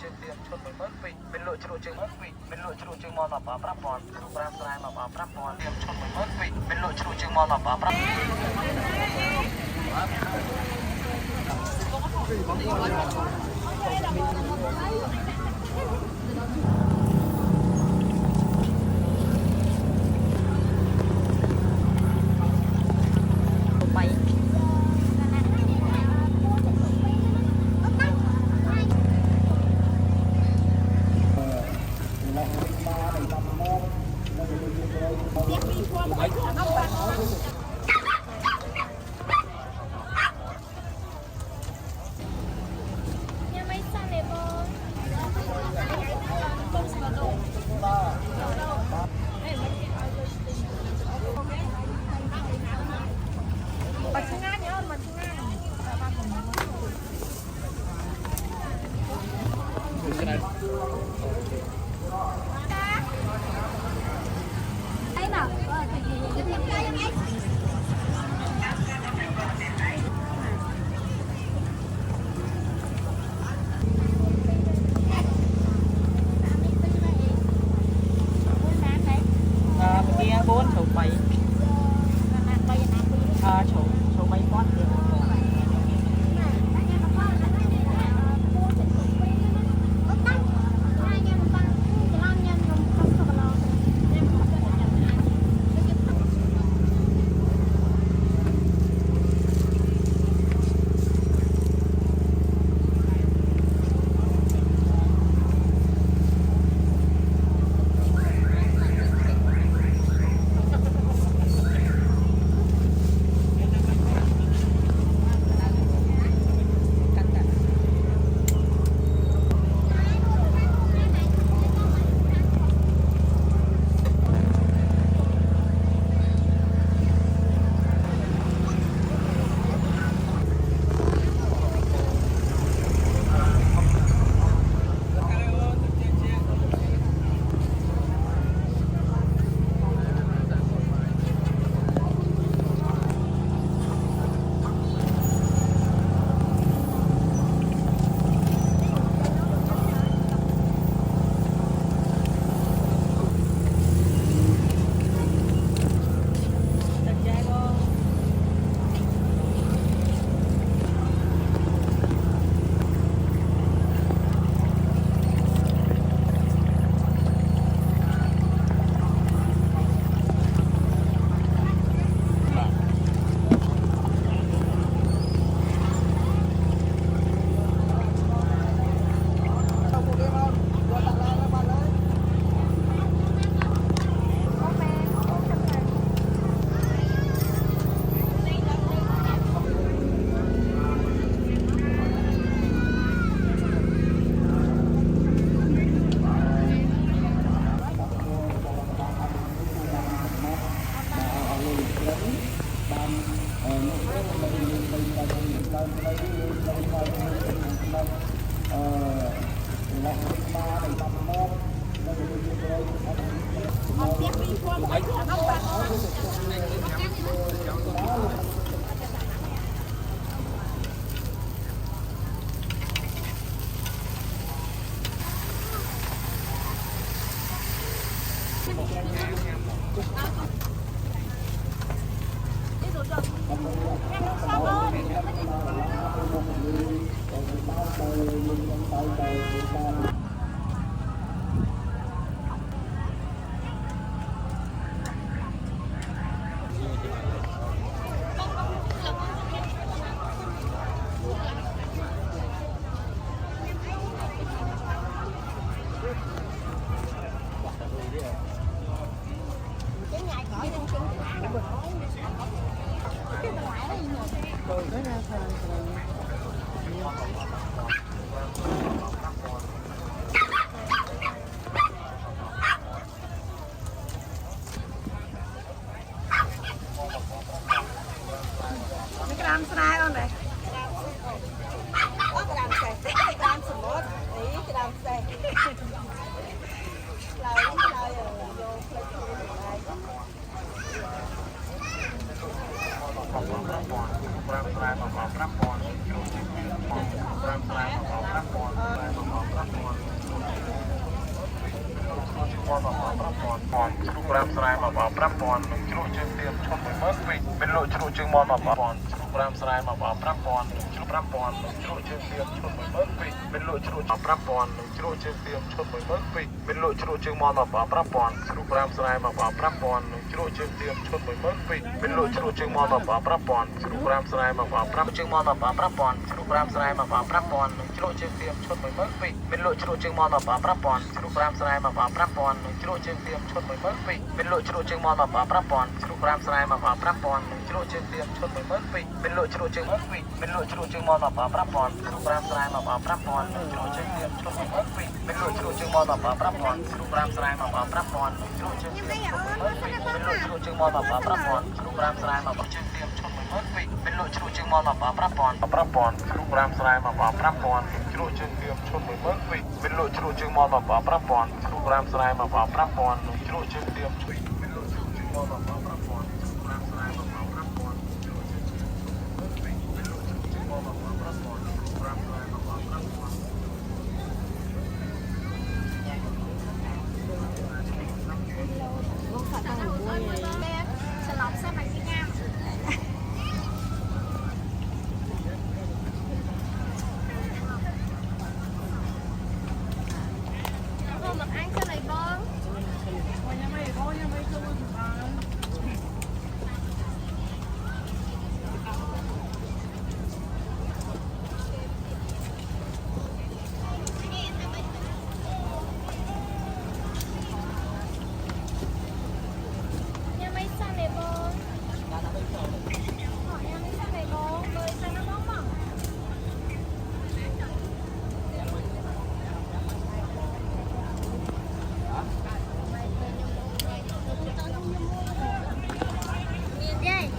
ជើងទៀមឈុត10000ពីមានលក់ជ្រក់ជើង10000ពីមានលក់ជ្រក់ជើងមកដល់5000ប្រាំស្រែមក5000ទៀមឈុត10000ពីមានលក់ជ្រក់ជើងមកដល់ มอนมาป่าปรับปอนปอนชลุกรามสลายมาป่าปรับปอนชลุกจึงเตรียมชนเหมือนเมื่อปีเป็นโลชลุกจึงมอนมาป่าปอนชลุกรามสลายมาป่าปรับปอนชลุกปรับปอนชลุกจึงเตรียมชนเหมือนเมื่อปีเป็นโลชลุกปรับปอนชลุกจึงเตรียมชนเหมือนเมื่อปีเป็นโลชลุกจึงมอนมาป่าปรับปอนชลุกรามสลายมาป่าปรับปอนชลุกจึงเตรียมชนเหมือนเมื่อปีเป็นโลชลุกจึงมอนมาป่าปรับปอนชลุกรามสลายมาป่าปรับจึงมอนมาป่าปรับปอนชลุกรามสลายมาป่าปรับปอนชลุกจึงเตรียมชนเหมือนเมื่อปีเป็นโลชลุกจึงมอนมาป่าปรับปอนชลุกรามสลายมาป่าปรับปอนชลุกจึงเตรียมชนเหมือนเมื่อปีเป็นโลชลุกจึงมอนมาป่าปรับปอนชลุกรามสลายมาป่าปรับปอนชลุกจึงเตรียมชนเหมือนเมื่อปีเป็นโลชลุกจึงเมื่อปีเป็นโลชลุกจึงมอนมาป่าปรับปอนชลุกรามสลายมาป่าปรับปอนชลุกจึงเตรียมชนเหมือนเมื่อปีเป็นโลชลุกจึงมอนมาป่าปรับปอนชลุกรามสลายมาป่าปรับปอนชลุกจึงเตรียมชนเหมือนเมื่อปีเป็นโลชลุกจึงมอนมาป่าปรับปอนชลุกรามสลายมาป่าจึงเตรียมชนเหมือนเมื่อปีเป็นโลชลุกจึงมอนมาป่าปรับปอนปรับปอนชลุกรามสลายมาป่าปรับปอนชลุกจึงเตรียมชนเหมือนเมื่อปีเป็นโลชลุกจึงมอนมาป่าปรับปอนชลุกรามสลายมาป่าปรับปอนชลุกจึงเตรียมช่วยเป็นโลชลุกจึงมอนมาป่าปรับปอนชลุกรามสลายมาป่าปรับปอนชลุกจึงเตรียมชนเหมือนเมื่อปีเป็นโลชลุกจึงมอนมาป่าปรับปอนชลุกรามสลายมาป่าปรับปอน ฉลองเส้นมันที่งามเอาmặt ăn cái này bông nha mấy sao này bông hỏi nha mấy sao này bông bơi sao nó bóng bỏng dây dây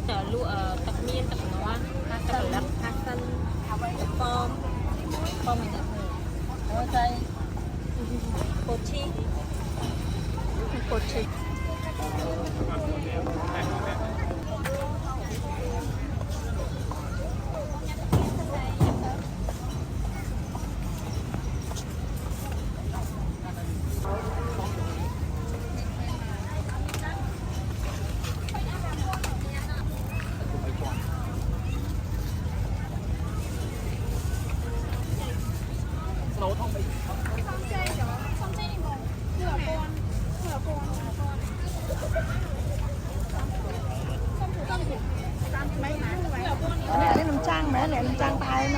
dây lụa tập miên tập nó tập lắp hát sân bom bom này tập dây cột chi cột chi không chơi đi bông nửa con mấy má nửa con เนี่ยนี่น้ำจ้างไหมเนี่ยน้ำจ้างตายไหม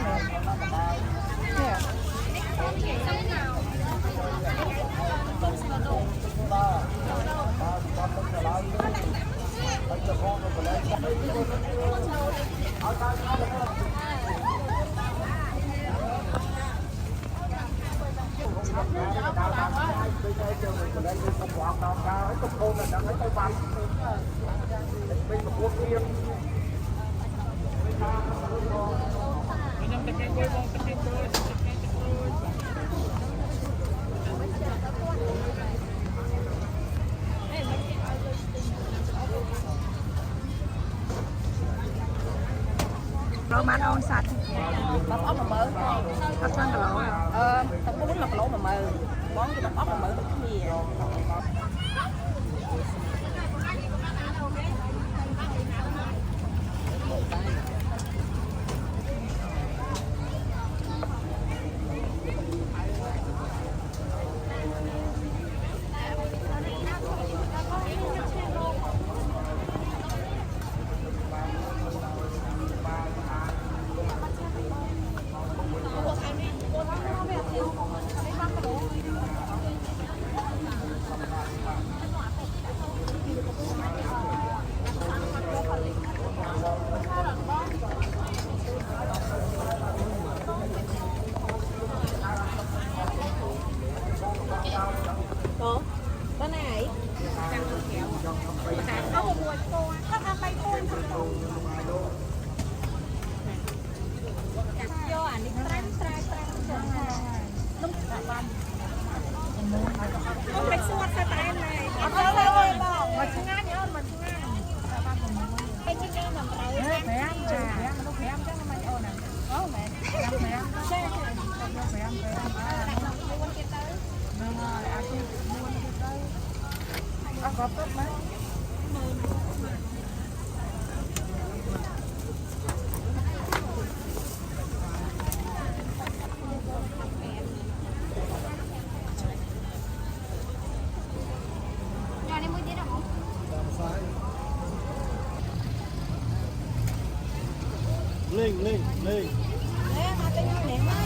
เนี่ย xong nào lỗ mát ôn sạch bắp ốc mà mỡ bắp xanh là lỗ tập có bún mặt lỗ mà mỡ món cái bắp ốc mà mỡ cái gì có cấp mấy. ยาในมือเด็ดหรอ Lên, lên, lên. Nè, mà tên nhau nè mấy.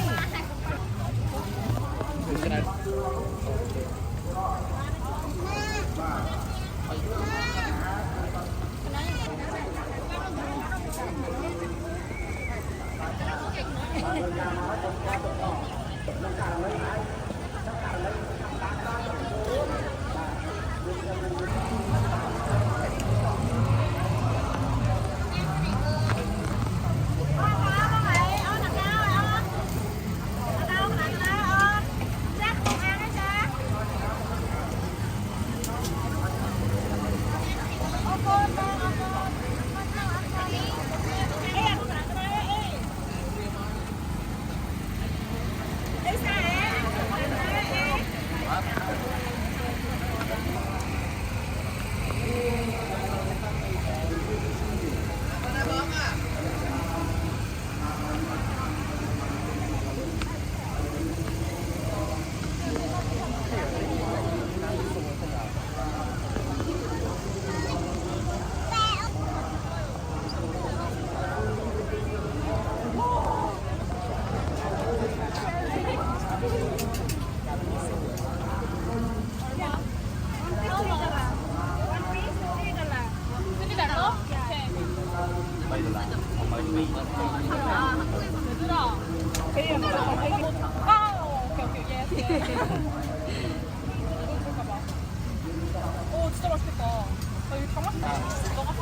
오 진짜 맛있겠다. 나 이거 다 맛있다. 너가 사.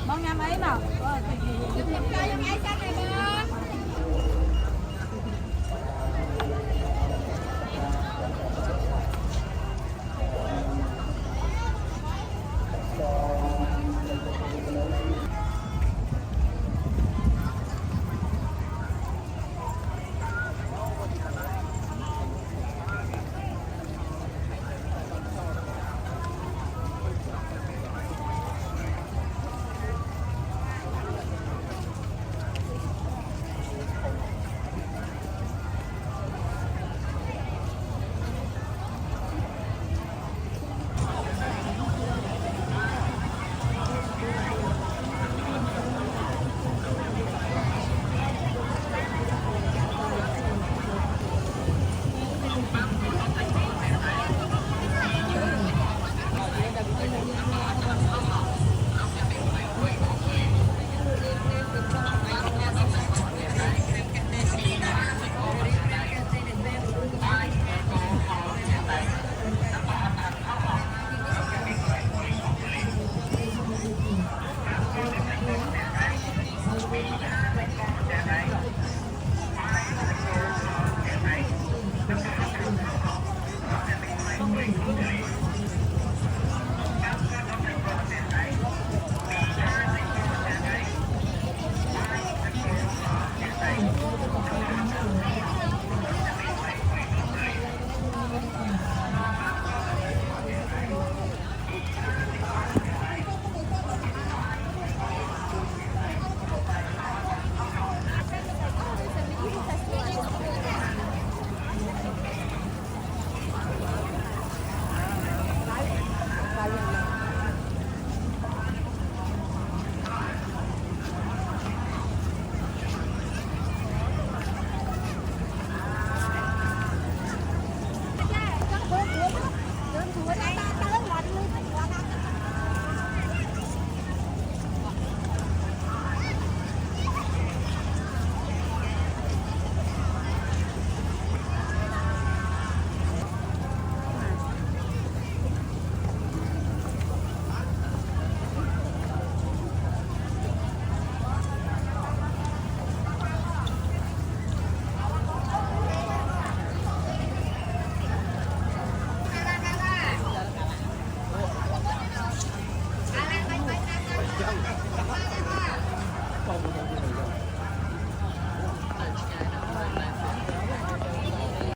Bông nhắm ấy nào. Cho em ai sang này bên.